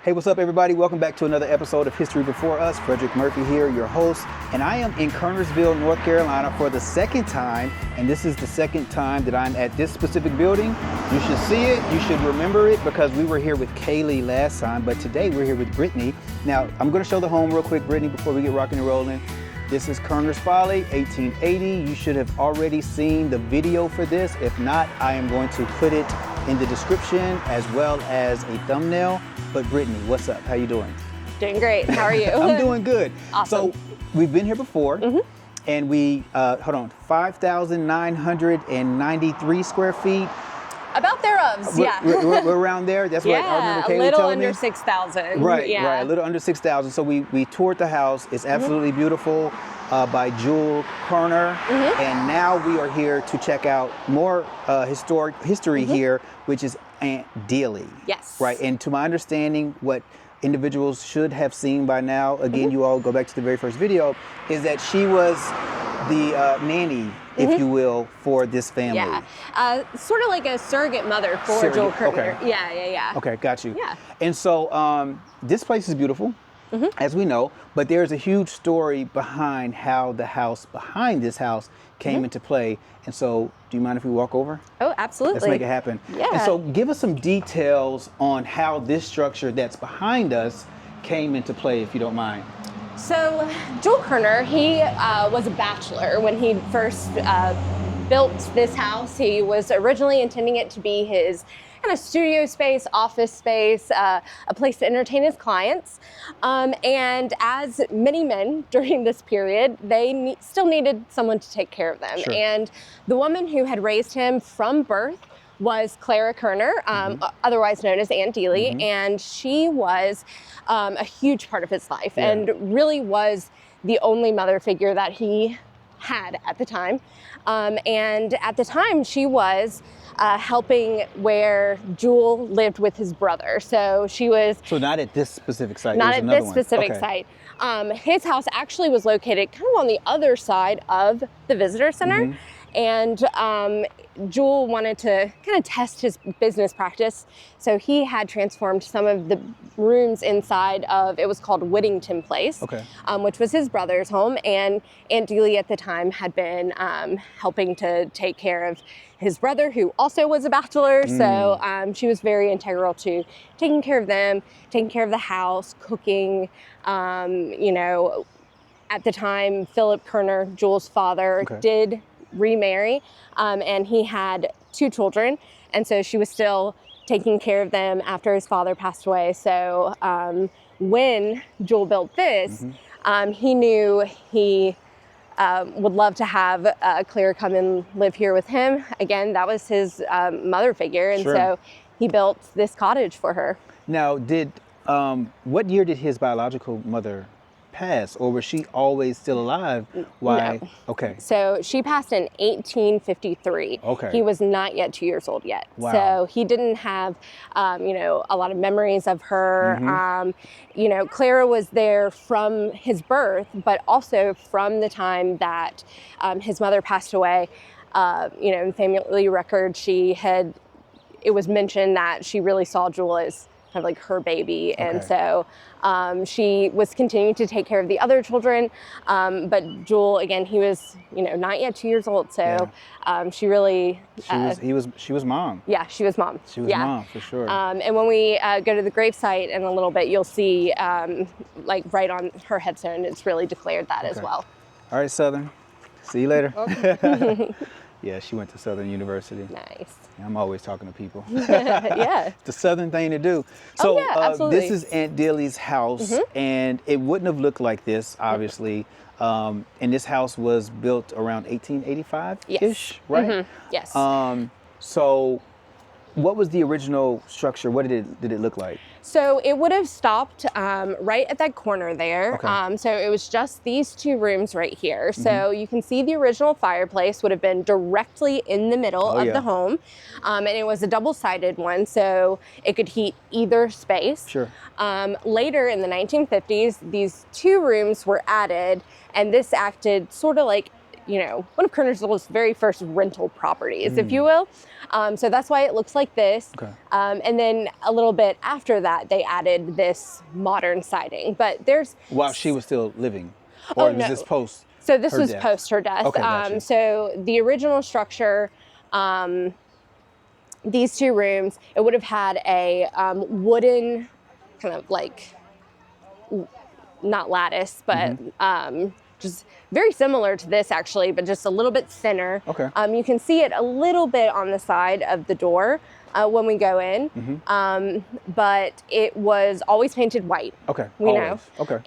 Hey, what's up, everybody? Welcome back to another episode of History Before Us. Frederick Murphy here, your host, and I am in Kernersville, North Carolina for the second time, and this is the second time that I'm at this specific building. You should see it, you should remember it, because we were here with Kaylee last time, but today we're here with Brittany. Now, I'm going to show the home real quick, Brittany, before we get rocking and rolling. This is Kerner's Folly, 1880. You should have already seen the video for this. If not, I am going to put it in the description as well as a thumbnail. But Brittany, what's up? How you doing? Doing great. How are you? I'm doing good. Awesome. So we've been here before, and we, 5,993 square feet. About thereofs, yeah. We're around there. That's what I remember Kaylee a little telling under me. 6,000. Right, yeah. right, a little under 6,000. So we toured the house. It's absolutely beautiful, by Jules Körner. And now we are here to check out more history here, which is Aunt Dealy. Yes. Right, and to my understanding, what individuals should have seen by now, again, you all go back to the very first video, is that she was the nanny, if you will, for this family. Yeah, sort of like a surrogate mother for Jules Körner. Okay. Yeah. Okay, got you. Yeah. And so this place is beautiful, as we know, but there's a huge story behind how the house behind this house came into play. And so, do you mind if we walk over? Oh, absolutely. Let's make it happen. Yeah. And so, give us some details on how this structure that's behind us came into play, if you don't mind. So, Jules Körner, he was a bachelor when he first built this house. He was originally intending it to be his kind of studio space, office space, a place to entertain his clients. And as many men during this period, they still needed someone to take care of them. Sure. And the woman who had raised him from birth was Clara Kerner, otherwise known as Aunt Dealy, and she was a huge part of his life and really was the only mother figure that he had at the time. And at the time, she was helping where Jules lived with his brother. So she was... So not at this specific site? Not at this specific site. His house actually was located kind of on the other side of the visitor center. And Jules wanted to kind of test his business practice. So he had transformed some of the rooms inside of, it was called Whittington Place, which was his brother's home. And Aunt Dealy at the time had been helping to take care of his brother, who also was a bachelor. So she was very integral to taking care of them, taking care of the house, cooking, you know. At the time, Philip Kerner, Jules' father, did remarry, and he had 2 children, and so she was still taking care of them after his father passed away. So when Jules built this, he knew he would love to have Clara come and live here with him. Again, that was his mother figure, and so he built this cottage for her. Now, what year did his biological mother pass, or was she always still alive? Why? No. Okay. So she passed in 1853. Okay. He was not yet 2 years old yet. Wow. So he didn't have, you know, a lot of memories of her. You know, Clara was there from his birth, but also from the time that his mother passed away. You know, in family record, it was mentioned that she really saw Jules as kind of like her baby. And so she was continuing to take care of the other children. But Jules, again, he was, you know, not yet 2 years old. So she really... She was mom. Yeah, she was mom. She was mom, for sure. And when we go to the gravesite in a little bit, you'll see, like right on her headstone, it's really declared that as well. All right, Southern. See you later. Yeah, she went to Southern University. Nice. I'm always talking to people. Yeah. It's the Southern thing to do. So absolutely. This is Aunt Dealy's house, and it wouldn't have looked like this, obviously. And this house was built around 1885-ish, right? Yes. So what was the original structure? What did it look like? So it would have stopped right at that corner there. So it was just these 2 rooms right here. So you can see the original fireplace would have been directly in the middle of the home. And it was a double-sided one, so it could heat either space. Sure. Later in the 1950s, these 2 rooms were added, and this acted sort of like one of Kernersville's very first rental properties, if you will. So that's why it looks like this. Okay. And then a little bit after that, they added this modern siding. But there's... While she was still living? Or was this post? So this her was death? post her death. Okay, gotcha. So the original structure, these two rooms, it would have had a wooden kind of like, not lattice, but just very similar to this actually, but just a little bit thinner. Okay. You can see it a little bit on the side of the door when we go in, but it was always painted white. Okay. You know. Okay.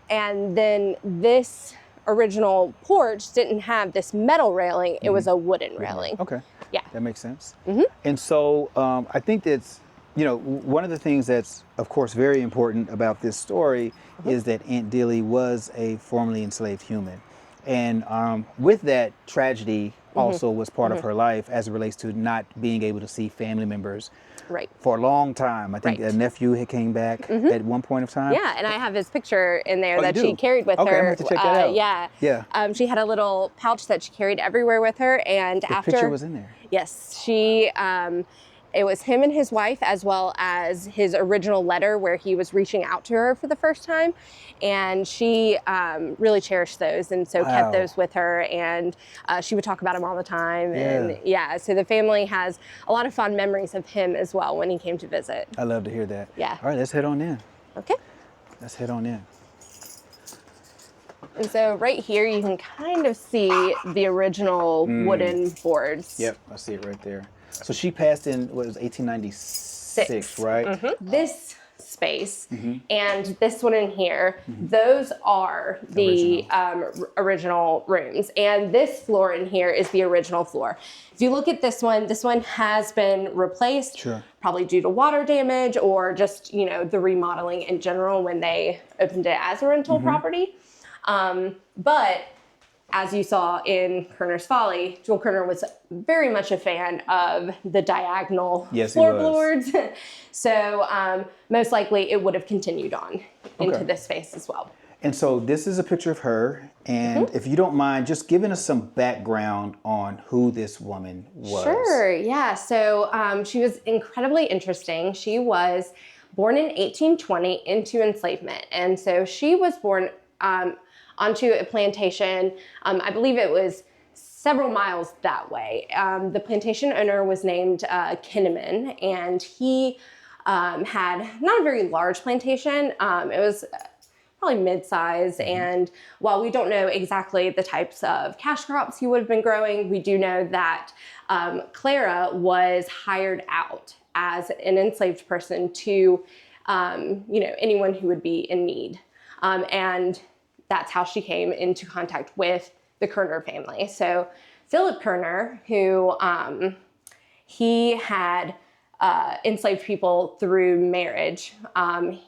And then this original porch didn't have this metal railing; it was a wooden railing. Okay. Yeah. That makes sense. And so I think that's, one of the things that's, of course, very important about this story is that Aunt Dealy was a formerly enslaved human. And with that, tragedy also was part of her life as it relates to not being able to see family members for a long time. I think a nephew had came back at one point of time. Yeah, and I have his picture in there Oh, that you she do? carried with Okay, her. I'm gonna have to check that out. Yeah. She had a little pouch that she carried everywhere with her, and The after picture was in there. Yes, it was him and his wife, as well as his original letter where he was reaching out to her for the first time. And she really cherished those, and so kept those with her. And she would talk about him all the time. And so the family has a lot of fond memories of him as well when he came to visit. I love to hear that. Yeah. All right, let's head on in. Okay. Let's head on in. And so right here, you can kind of see the original wooden boards. Yep, I see it right there. So she passed in, what was 1896, right? This space and this one in here, those are the original rooms. And this floor in here is the original floor. If you look at this one has been replaced, probably due to water damage or just, the remodeling in general when they opened it as a rental property. But as you saw in Kerner's Folly, Jules Körner was very much a fan of the diagonal floorboards. So most likely it would have continued on into this space as well. And so this is a picture of her. And if you don't mind, just giving us some background on who this woman was. Sure, yeah. So she was incredibly interesting. She was born in 1820 into enslavement. And so she was born onto a plantation. I believe it was several miles that way. The plantation owner was named Kinnaman, and he had not a very large plantation. It was probably mid-size, and while we don't know exactly the types of cash crops he would have been growing, we do know that Clara was hired out as an enslaved person to anyone who would be in need. And that's how she came into contact with the Kerner family. So Philip Kerner, who he had enslaved people through marriage,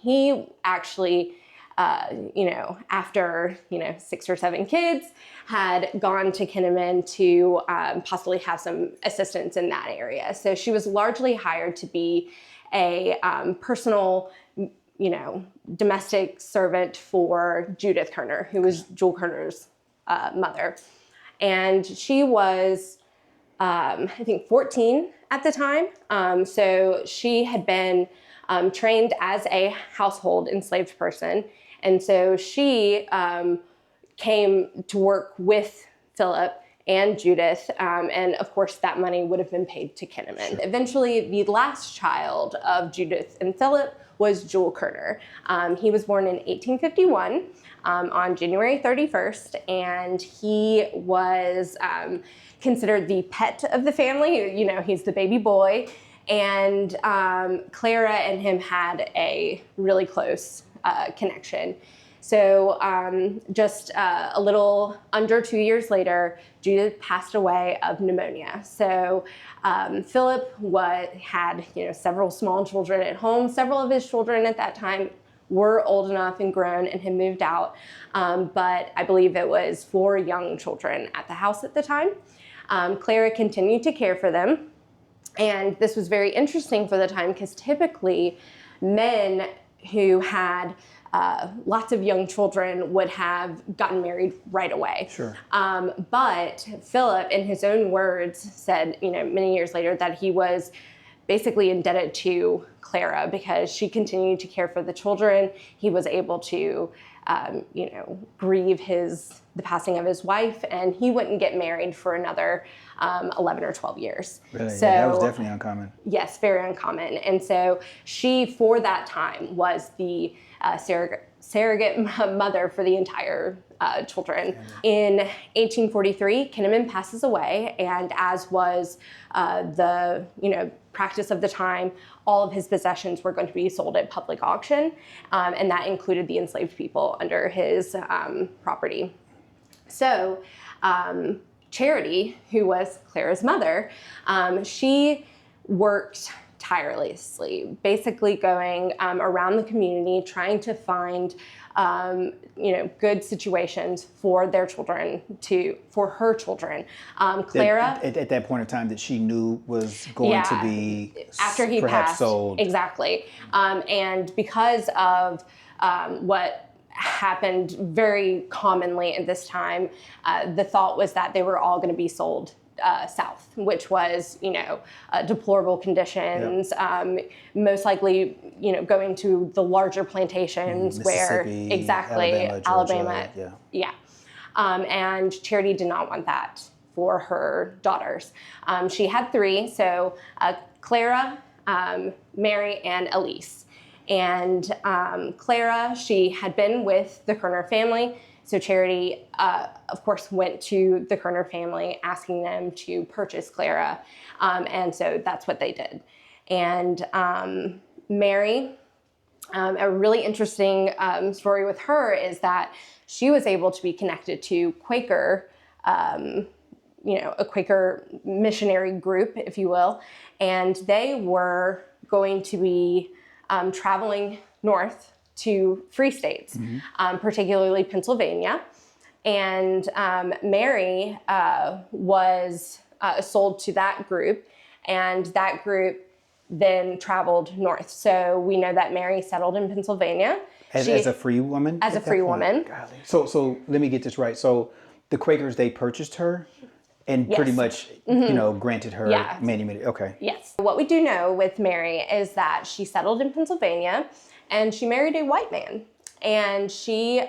he actually, after 6 or 7 kids, had gone to Kinnaman to possibly have some assistance in that area. So she was largely hired to be a personal domestic servant for Judith Kerner, who was Jules Körner's mother. And she was, I think, 14 at the time. So she had been trained as a household enslaved person. And so she came to work with Philip and Judith, and of course that money would have been paid to Kinnaman. Eventually, the last child of Judith and Philip was Jules Körner. He was born in 1851 on January 31st, and he was considered the pet of the family. He's the baby boy, and Clara and him had a really close connection. So just a little under 2 years later, Judith passed away of pneumonia. So Philip had several small children at home. Several of his children at that time were old enough and grown and had moved out. But I believe it was 4 young children at the house at the time. Clara continued to care for them. And this was very interesting for the time because typically men who had lots of young children would have gotten married right away. Sure. But Philip, in his own words, said, many years later that he was basically indebted to Clara because she continued to care for the children. He was able to, grieve the passing of his wife, and he wouldn't get married for another 11 or 12 years. Really? So, that was definitely uncommon. Yes, very uncommon. And so she, for that time, was the surrogate mother for the entire children. In 1843, Kinnaman passes away, and as was the practice of the time, all of his possessions were going to be sold at public auction, and that included the enslaved people under his property. So Charity, who was Clara's mother, she worked tirelessly, basically going around the community trying to find good situations for their children, for her children. Clara, at that point in time, that she knew was going to be after he perhaps passed, sold. exactly, and because of what happened very commonly at this time, the thought was that they were all going to be sold south, which was, deplorable conditions, most likely, going to the larger plantations where, exactly, Alabama. Yeah. And Charity did not want that for her daughters. She had three, so Clara, Mary, and Elise. And Clara, she had been with the Kerner family. So Charity, of course, went to the Kerner family asking them to purchase Clara. And so that's what they did. And Mary, a really interesting story with her is that she was able to be connected to Quaker, a Quaker missionary group, if you will. And they were going to be traveling north to free states, particularly Pennsylvania. And Mary was sold to that group, and that group then traveled north. So we know that Mary settled in Pennsylvania. As a free woman? As a free woman. Golly. So let me get this right. So the Quakers, they purchased her and pretty much, granted her manumitted. Okay. Yes. What we do know with Mary is that she settled in Pennsylvania, and she married a white man, and she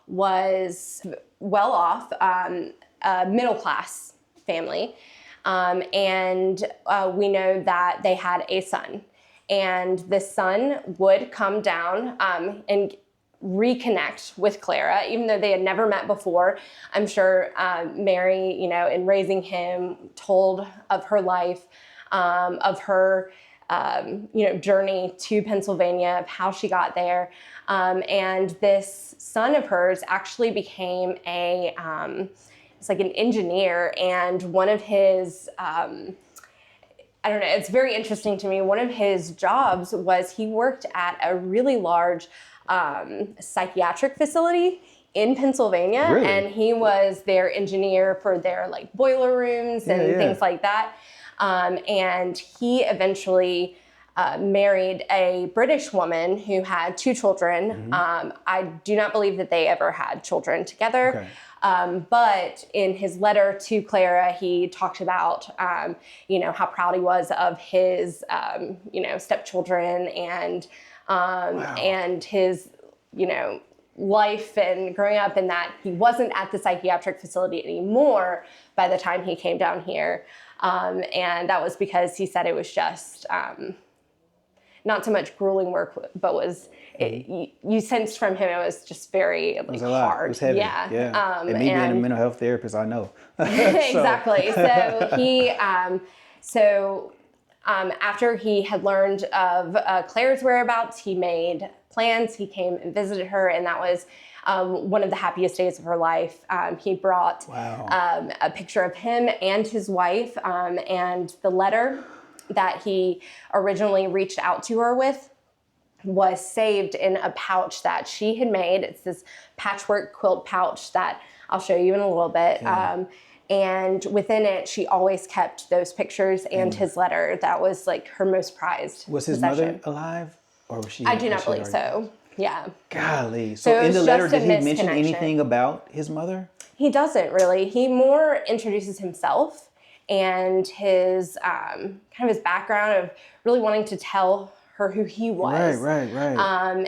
was well off, a middle class family, and we know that they had a son, and the son would come down and reconnect with Clara, even though they had never met before. I'm sure Mary, in raising him, told of her life, of her journey to Pennsylvania, of how she got there. And this son of hers actually became it's like an engineer, and one of his, it's very interesting to me. One of his jobs was he worked at a really large psychiatric facility in Pennsylvania. Really? And he was their engineer for their boiler rooms and things like that. And he eventually married a British woman who had two children. I do not believe that they ever had children together. Okay. But in his letter to Clara, he talked about, how proud he was of his, stepchildren and his, life and growing up, and that he wasn't at the psychiatric facility anymore by the time he came down here. And that was because he said it was just not so much grueling work, but you sensed from him it was just very it was a hard. lot. It was heavy. Yeah. And me being a mental health therapist, I know. Exactly. So he, after he had learned of Claire's whereabouts, he made plans. He came and visited her, and that was one of the happiest days of her life. He brought a picture of him and his wife, and the letter that he originally reached out to her with was saved in a pouch that she had made. It's this patchwork quilt pouch that I'll show you in a little bit. Yeah. And within it, she always kept those pictures and his letter. That was her most prized Was his possession. mother alive? Or was she? I do not believe so. Yeah. Golly. So So it in the was letter, just a did he mention misconnection. anything about his mother? He doesn't really. He more introduces himself and his kind of his background of really wanting to tell her who he was. Right.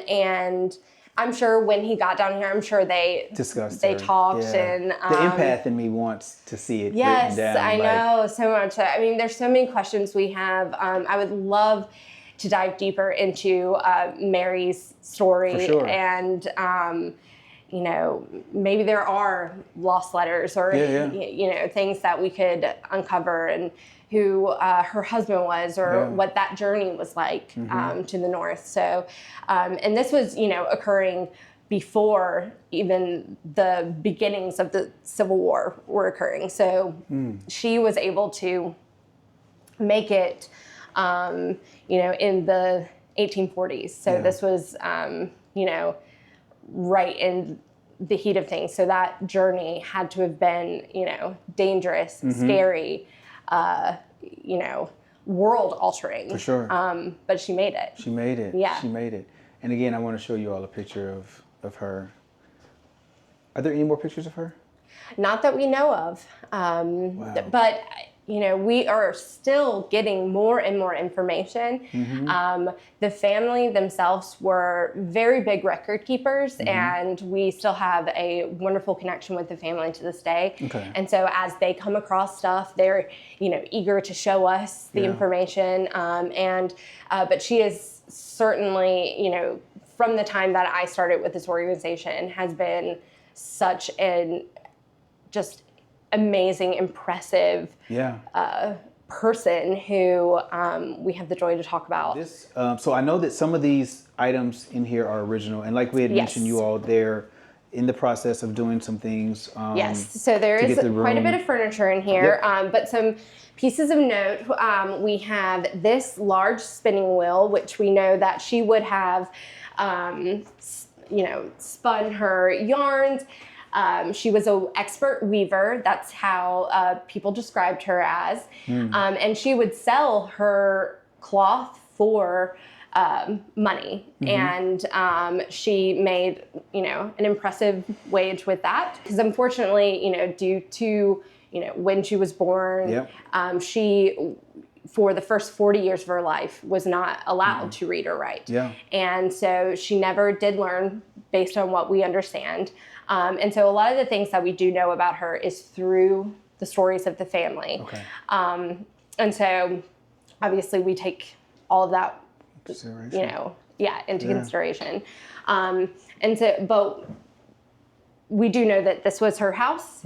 And I'm sure when he got down here, I'm sure they Discussed they her. talked Yeah. and the empath in me wants to see it yes, written down. I know so much. I mean, there's so many questions we have. I would love to dive deeper into Mary's story For sure. and you know, maybe there are lost letters or you know, things that we could uncover, and who her husband was, or what that journey was like to the north. So, and this was, you know, occurring before even the beginnings of the Civil War were occurring. So she was able to make it, you know, in the 1840s. So this was, you know, right in the heat of things. So that journey had to have been, you know, dangerous, scary, you know, world altering. For sure. But she made it. She made it. Yeah. She made it. And again, I want to show you all a picture of her. Are there any more pictures of her? Not that we know of. Wow. But, you know, we are still getting more and more information. The family themselves were very big record keepers, and we still have a wonderful connection with the family to this day. Okay. And so as they come across stuff, they're, you know, eager to show us the information. But she is certainly, you know, from the time that I started with this organization, has been such an just amazing, impressive person who we have the joy to talk about. This, so I know that some of these items in here are original, and like we had mentioned, you all, they're in the process of doing some things. Yes, so there is quite a bit of furniture in here, but some pieces of note. We have this large spinning wheel, which we know that she would have, you know, spun her yarns. She was an expert weaver. That's how people described her as. And she would sell her cloth for money. And she made, you know, an impressive wage with that. Because unfortunately, you know, due to, you know, when she was born, she, for the first 40 years of her life, was not allowed to read or write. And so she never did learn, based on what we understand. And so a lot of the things that we do know about her is through the stories of the family. And so obviously we take all of that, you know, into consideration. And so, but we do know that this was her house.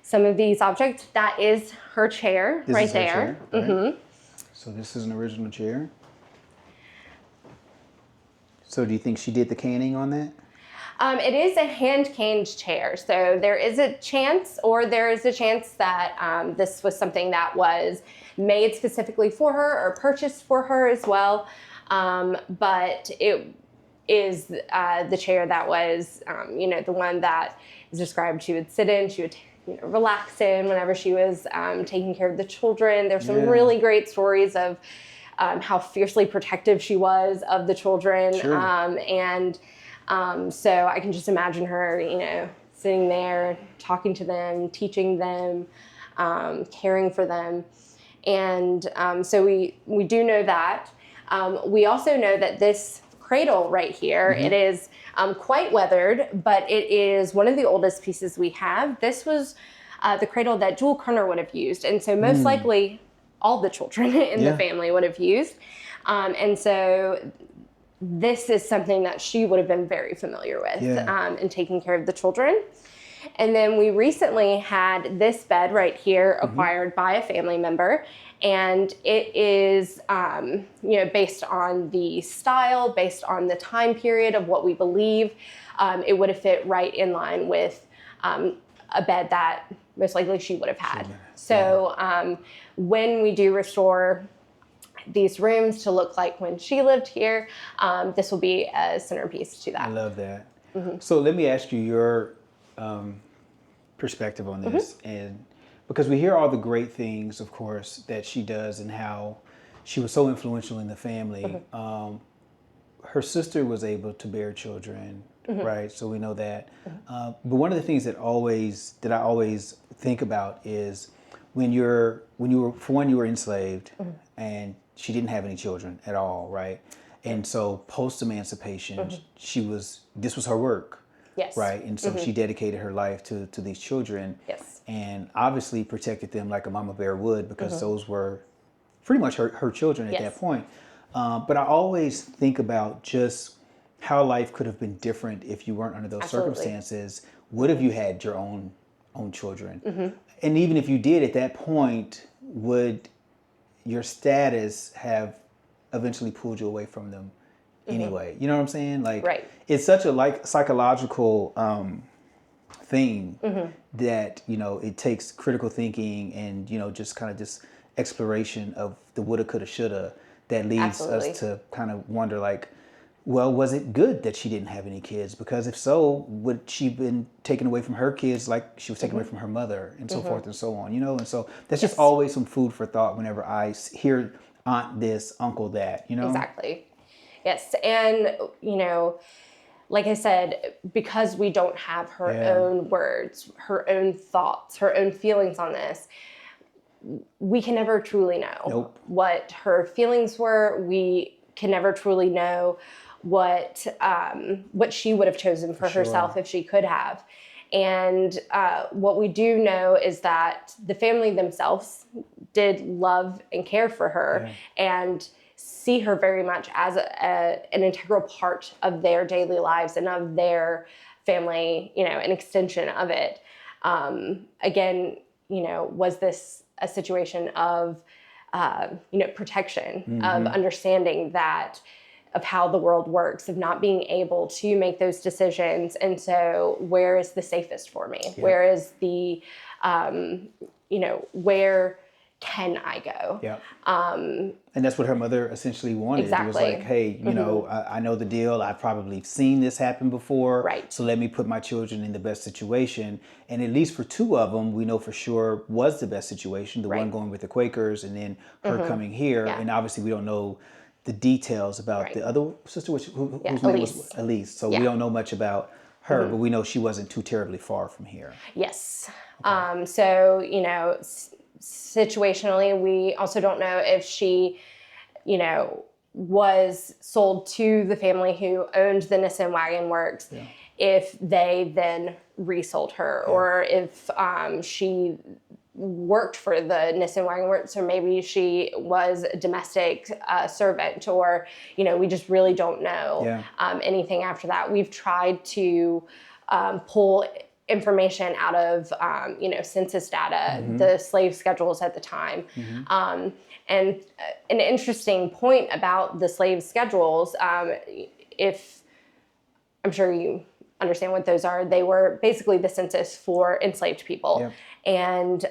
Some of these objects, that is her chair right there. Right? So this is an original chair. So do you think she did the canning on that? It is a hand-caned chair, so there is a chance that this was something that was made specifically for her or purchased for her as well. But it is the chair that was, you know, the one that is described she would sit in, she would, you know, relax in whenever she was taking care of the children. There's some really great stories of how fiercely protective she was of the children. So I can just imagine her, you know, sitting there, talking to them, teaching them, caring for them. And so we do know that. We also know that this cradle right here, it is quite weathered, but it is one of the oldest pieces we have. This was the cradle that Jules Körner would have used. And so most likely all the children in the family would have used. And so this is something that she would have been very familiar with in taking care of the children. And then we recently had this bed right here acquired by a family member. And it is, you know, based on the style, based on the time period of what we believe, it would have fit right in line with a bed that most likely she would have had. So when we do restore these rooms to look like when she lived here, this will be a centerpiece to that. I love that. So let me ask you your perspective on this, and because we hear all the great things, of course, that she does and how she was so influential in the family. her sister was able to bear children, right? So we know that. But one of the things that I always think about is when you were enslaved, and she didn't have any children at all, right? And so post emancipation, this was her work. Yes. Right. And so she dedicated her life to these children. Yes. And obviously protected them like a mama bear would, because those were pretty much her children at that point. But I always think about just how life could have been different if you weren't under those circumstances. What if you had your own children? And even if you did at that point, would your status have eventually pulled you away from them anyway? You know what I'm saying? Like, it's such a psychological thing that, it takes critical thinking and, just kind of this exploration of the woulda, coulda, shoulda that leads us to kind of wonder, like, well, was it good that she didn't have any kids? Because if so, would she been taken away from her kids like she was taken away from her mother, and so forth and so on, And so that's just always some food for thought whenever I hear aunt this, uncle that, Exactly. Yes. And, like I said, because we don't have her own words, her own thoughts, her own feelings on this, we can never truly know what her feelings were. We can never truly know what she would have chosen for herself if she could have. And what we do know is that the family themselves did love and care for her and see her very much as an integral part of their daily lives and of their family, an extension of it. Again, was this a situation of, protection, of understanding of how the world works, of not being able to make those decisions. And so where is the safest for me? Where is the, where can I go? And that's what her mother essentially wanted. It was like, hey, I know the deal. I've probably seen this happen before. Right. So let me put my children in the best situation. And at least for two of them, we know for sure was the best situation. The one going with the Quakers and then her coming here. And obviously we don't know the details about the other sister, whose name was Elise. So we don't know much about her, but we know she wasn't too terribly far from here. Yes. So, situationally, we also don't know if she, was sold to the family who owned the Nissen Wagon Works, if they then resold her, or if she worked for the Nissen Wagon Works, or maybe she was a domestic servant, or, we just really don't know anything after that. We've tried to pull information out of, census data, the slave schedules at the time. And an interesting point about the slave schedules, if I'm sure you understand what those are, they were basically the census for enslaved people. And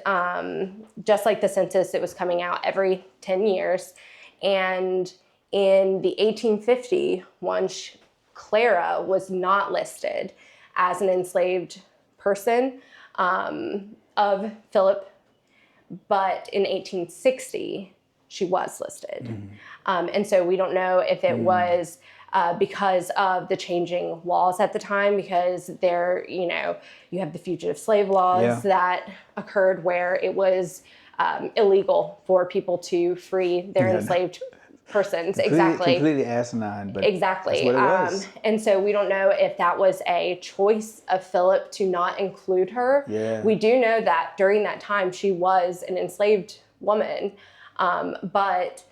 just like the census, it was coming out every 10 years. And in the 1850 one, Clara was not listed as an enslaved person of Philip, but in 1860 she was listed. And so we don't know if it was because of the changing laws at the time, because there, you have the fugitive slave laws that occurred where it was illegal for people to free their enslaved persons. Completely asinine, but that's what it was. And so we don't know if that was a choice of Philip to not include her. We do know that during that time she was an enslaved woman, but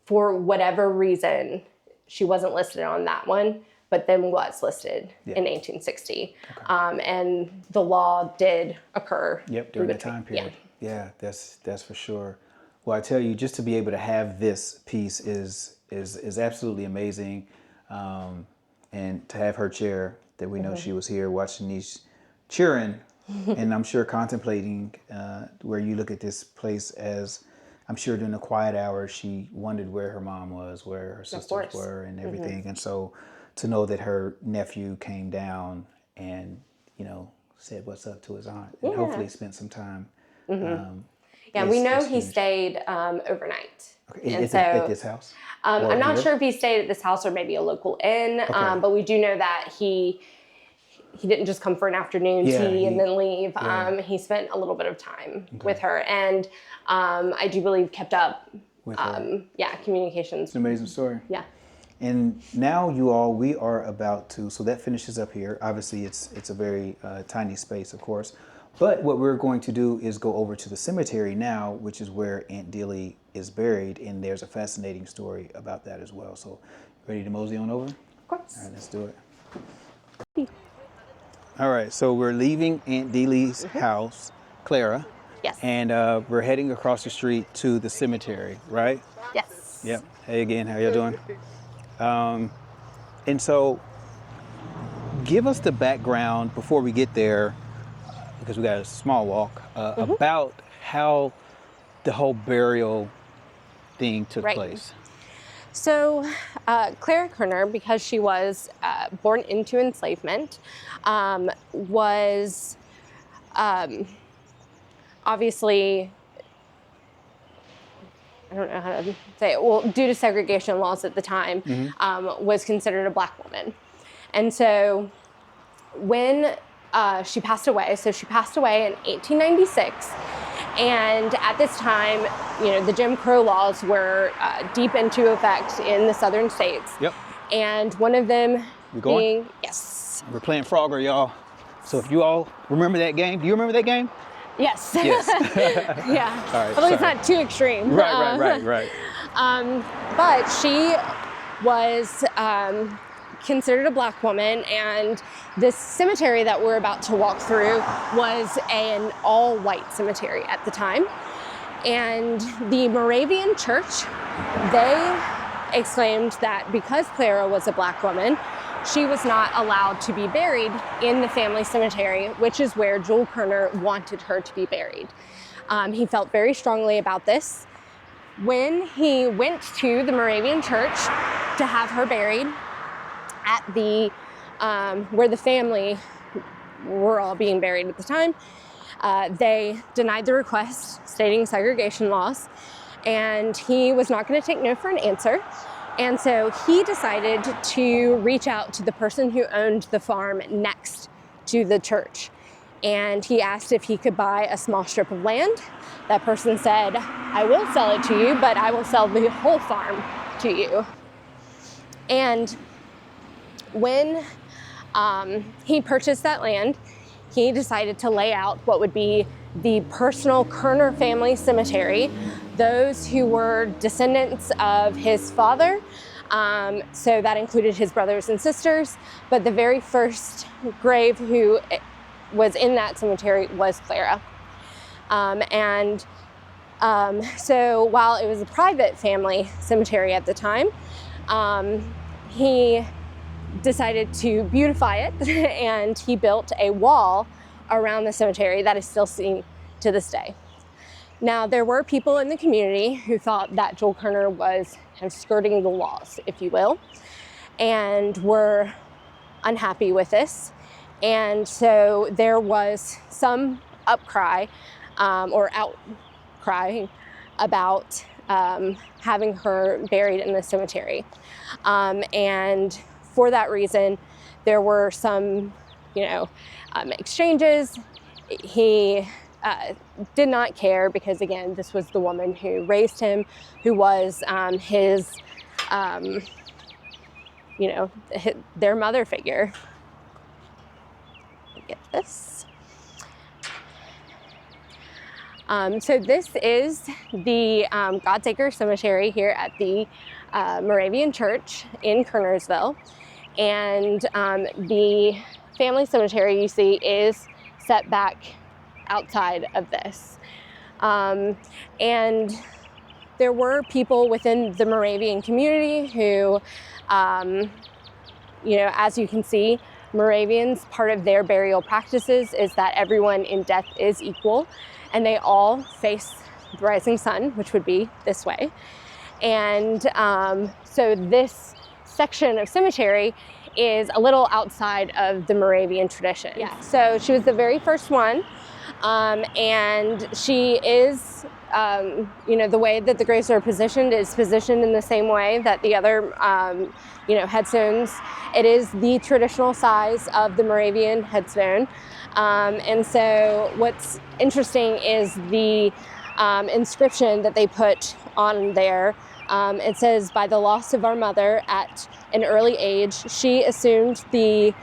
for whatever reason she wasn't listed on that one, but then was listed in 1860. And the law did occur during that time period. That's for sure. Well, I tell you, just to be able to have this piece is absolutely amazing, and to have her chair, that we know she was here watching these cheering, and I'm sure contemplating where you look at this place as, I'm sure during the quiet hours she wondered where her mom was, where her sisters were, and everything. And so to know that her nephew came down and said what's up to his aunt, and hopefully spent some time. We know he stayed overnight Okay. And At this house? I'm not here? sure if he stayed at this house or maybe a local inn, but we do know that he didn't just come for an afternoon tea and then leave. He spent a little bit of time with her, and I do believe kept up With her. communications. It's an amazing story. Yeah. And now we are about to, so that finishes up here. Obviously it's a very tiny space, of course. But what we're going to do is go over to the cemetery now, which is where Aunt Dealy is buried. And there's a fascinating story about that as well. So ready to mosey on over? Of course. All right, let's do it. All right, so we're leaving Aunt Dealy's house, Clara. Yes. And we're heading across the street to the cemetery, right? Yes. Yep. Hey again, how y'all doing? And so give us the background before we get there, because we got a small walk, about how the whole burial thing took place. So Clara Kerner, because she was born into enslavement, was obviously, I don't know how to say it, well, due to segregation laws at the time, was considered a black woman. And so when she passed away, so she passed away in 1896, and at this time, you know, the Jim Crow laws were deep into effect in the southern states. Yep. And one of them being, yes. We're playing Frogger, y'all. So if you all remember that game, do you remember that game? Yes. Yes. Yeah. All right, at least not too extreme. Right. But she was considered a black woman, and this cemetery that we're about to walk through was an all-white cemetery at the time. And the Moravian Church, they exclaimed that because Clara was a black woman, she was not allowed to be buried in the family cemetery, which is where Jules Körner wanted her to be buried. He felt very strongly about this. When he went to the Moravian Church to have her buried at the, where the family were all being buried at the time, they denied the request, stating segregation laws, and he was not going to take no for an answer. And so he decided to reach out to the person who owned the farm next to the church. And he asked if he could buy a small strip of land. That person said, I will sell it to you, but I will sell the whole farm to you. And when he purchased that land, he decided to lay out what would be the personal Kerner family cemetery, those who were descendants of his father. So that included his brothers and sisters, but the very first grave who was in that cemetery was Clara. So while it was a private family cemetery at the time, he decided to beautify it, and he built a wall around the cemetery that is still seen to this day. Now, there were people in the community who thought that Jules Körner was kind of skirting the laws, if you will, and were unhappy with this. And so there was some upcry or outcry about having her buried in the cemetery. And for that reason, there were some, exchanges. He did not care because, again, this was the woman who raised him, who was their mother figure. Get this. So this is the God's Acre Cemetery here at the Moravian Church in Kernersville. And the family cemetery you see is set back outside of this. And there were people within the Moravian community who, as you can see, Moravians, part of their burial practices is that everyone in death is equal, and they all face the rising sun, which would be this way. And so this section of cemetery is a little outside of the Moravian tradition. Yeah. So she was the very first one, and she is the way that the graves are positioned is positioned in the same way that the other, headstones. It is the traditional size of the Moravian headstone. And so what's interesting is the inscription that they put on there. It says, "By the loss of our mother at an early age, she assumed the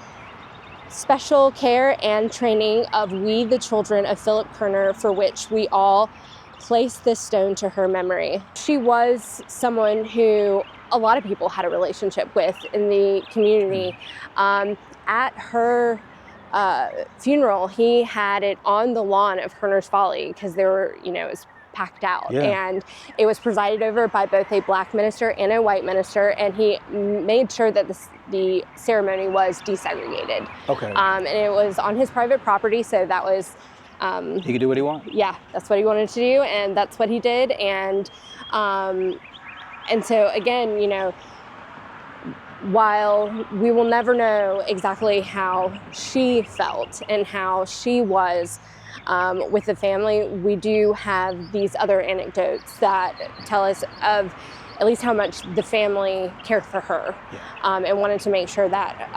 special care and training of we, the children of Philip Kerner, for which we all place this stone to her memory." She was someone who a lot of people had a relationship with in the community. At her funeral, he had it on the lawn of Kerner's Folly because there were, it was packed out. Yeah. And it was presided over by both a black minister and a white minister, and he made sure that the ceremony was desegregated. Okay. And it was on his private property, so that was... he could do what he wanted? Yeah, that's what he wanted to do, and that's what he did. And so again, while we will never know exactly how she felt and how she was with the family, we do have these other anecdotes that tell us of at least how much the family cared for her. Yeah. And wanted to make sure that,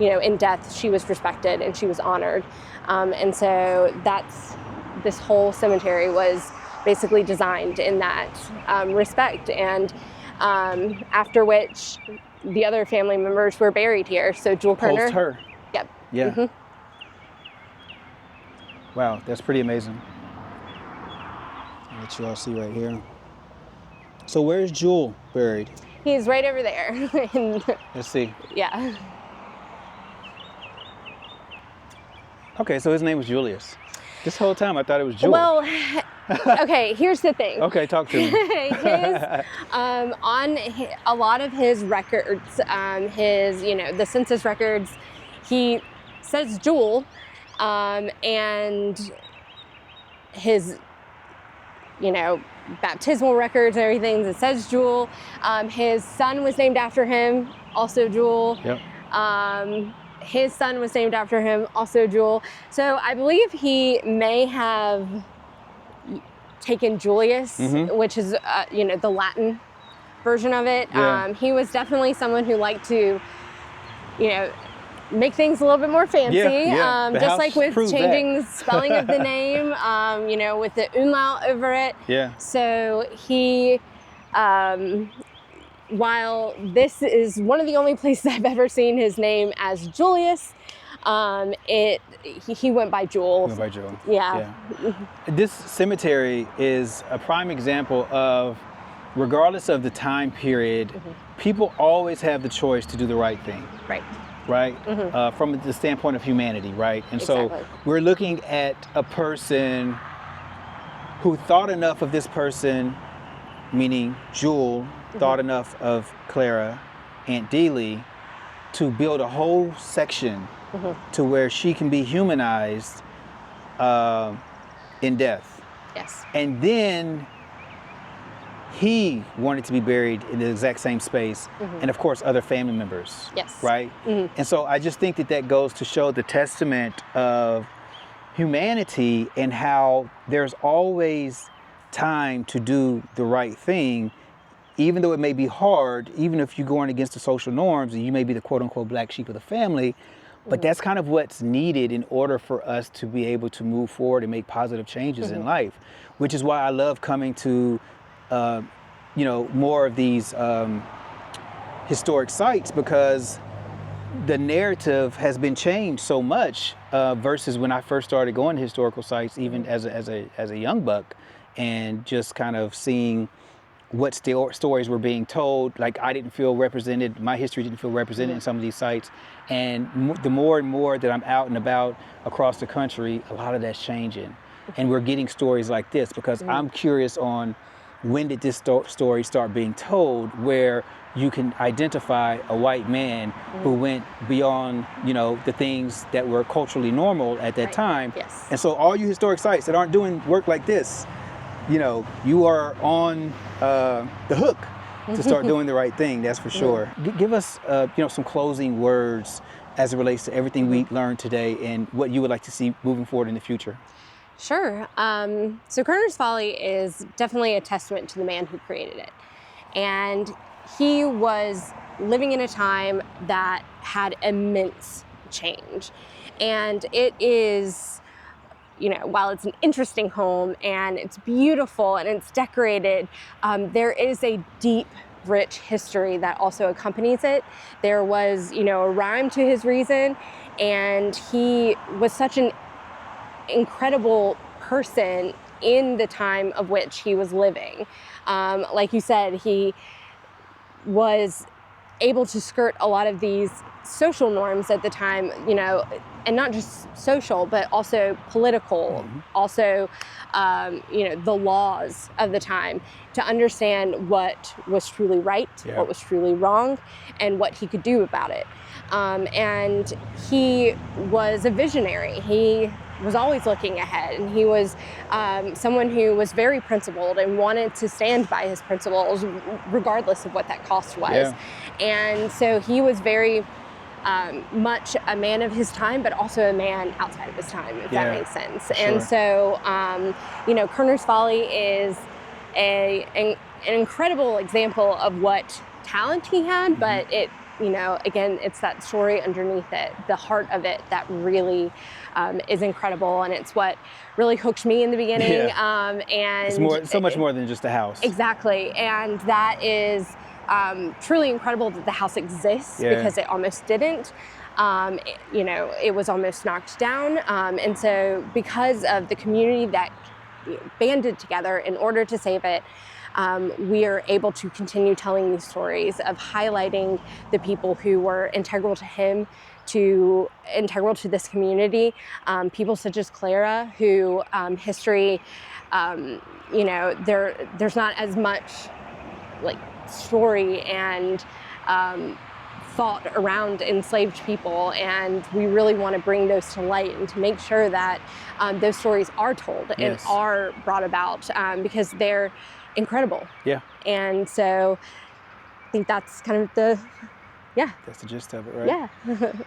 in death she was respected and she was honored. And so this whole cemetery was basically designed in that respect. And after which the other family members were buried here. So Jules Körner. Post her. Yep. Yeah. Mm-hmm. Wow, that's pretty amazing. I'll let you all see right here. So where's Jules buried? He's right over there. Let's see. Yeah. Okay, so his name was Julius. This whole time I thought it was Jules. Well, okay, here's the thing. Okay, talk to me. On a lot of his records, the census records, he says Jules, and his, baptismal records and everything that says Jules. His son was named after him, also Jules. Yep. His son was named after him, also Jules. So I believe he may have taken Julius, which is, the Latin version of it. Yeah. He was definitely someone who liked to, make things a little bit more fancy. Yeah. Just like with changing that. the spelling of the name, with the umlaut over it. Yeah. So he, while this is one of the only places I've ever seen his name as Julius, he went by Jules. Went by Jules. Yeah. This cemetery is a prime example of, regardless of the time period, people always have the choice to do the right thing. Right? From the standpoint of humanity, right? And Exactly. so we're looking at a person who thought enough of this person, meaning Jules, thought enough of Clara, Aunt Dealy, to build a whole section to where she can be humanized in death. Yes. And then he wanted to be buried in the exact same space, and of course other family members. Yes. Right? And so I just think that goes to show the testament of humanity and how there's always time to do the right thing, even though it may be hard, even if you're going against the social norms and you may be the quote unquote black sheep of the family. But that's kind of what's needed in order for us to be able to move forward and make positive changes in life, which is why I love coming to more of these historic sites, because the narrative has been changed so much versus when I first started going to historical sites, even as a young buck, and just kind of seeing what stories were being told. Like, I didn't feel represented, my history didn't feel represented in some of these sites. And the more and more that I'm out and about across the country, a lot of that's changing. And we're getting stories like this because I'm curious on, when did this story start being told, where you can identify a white man who went beyond, the things that were culturally normal at that time. Yes. And so all you historic sites that aren't doing work like this, you are on the hook to start doing the right thing, that's for sure. Give us, some closing words as it relates to everything we learned today and what you would like to see moving forward in the future. Sure. So Kerner's Folly is definitely a testament to the man who created it. And he was living in a time that had immense change. And it is, while it's an interesting home and it's beautiful and it's decorated, there is a deep, rich history that also accompanies it. There was, a rhyme to his reason, and he was such an incredible person in the time of which he was living. Like you said, he was able to skirt a lot of these social norms at the time, and not just social, but also political, also, the laws of the time, to understand what was truly right, what was truly wrong, and what he could do about it. And he was a visionary. He was always looking ahead, and he was someone who was very principled and wanted to stand by his principles regardless of what that cost was. And so he was very much a man of his time, but also a man outside of his time, if that makes sense. Sure. And so, Kerner's Folly is an incredible example of what talent he had, but it, again, it's that story underneath it, the heart of it, that really is incredible, and it's what really hooked me in the beginning. And it's so much more than just a house. Exactly, and that is truly incredible that the house exists, because it almost didn't. It was almost knocked down, and so because of the community that banded together in order to save it, we are able to continue telling these stories of highlighting the people who were integral to him, integral to this community. People such as Clara, who history, there's not as much story and thought around enslaved people, and we really want to bring those to light and to make sure that those stories are told and are brought about, because they're incredible. And so I think that's kind of that's the gist of it, right?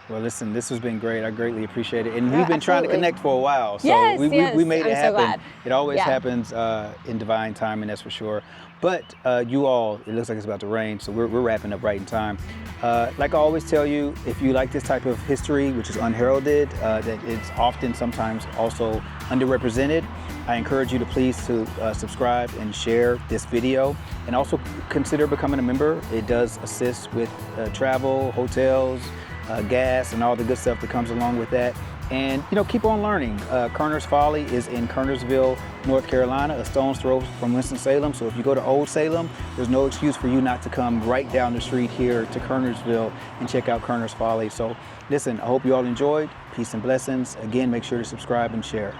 Well, listen, this has been great. I greatly appreciate it. And we've been absolutely. trying to connect for a while. So we made it happen. I'm so glad. It always happens in divine timing, that's for sure. But you all, it looks like it's about to rain, so we're wrapping up right in time. Like I always tell you, if you like this type of history, which is unheralded, that it's often sometimes also underrepresented, I encourage you to please subscribe and share this video, and also consider becoming a member. It does assist with travel, hotels, gas, and all the good stuff that comes along with that. And keep on learning. Kerner's Folly is in Kernersville, North Carolina, a stone's throw from Winston-Salem. So if you go to Old Salem, there's no excuse for you not to come right down the street here to Kernersville and check out Kerner's Folly. So listen, I hope you all enjoyed. Peace and blessings. Again, make sure to subscribe and share.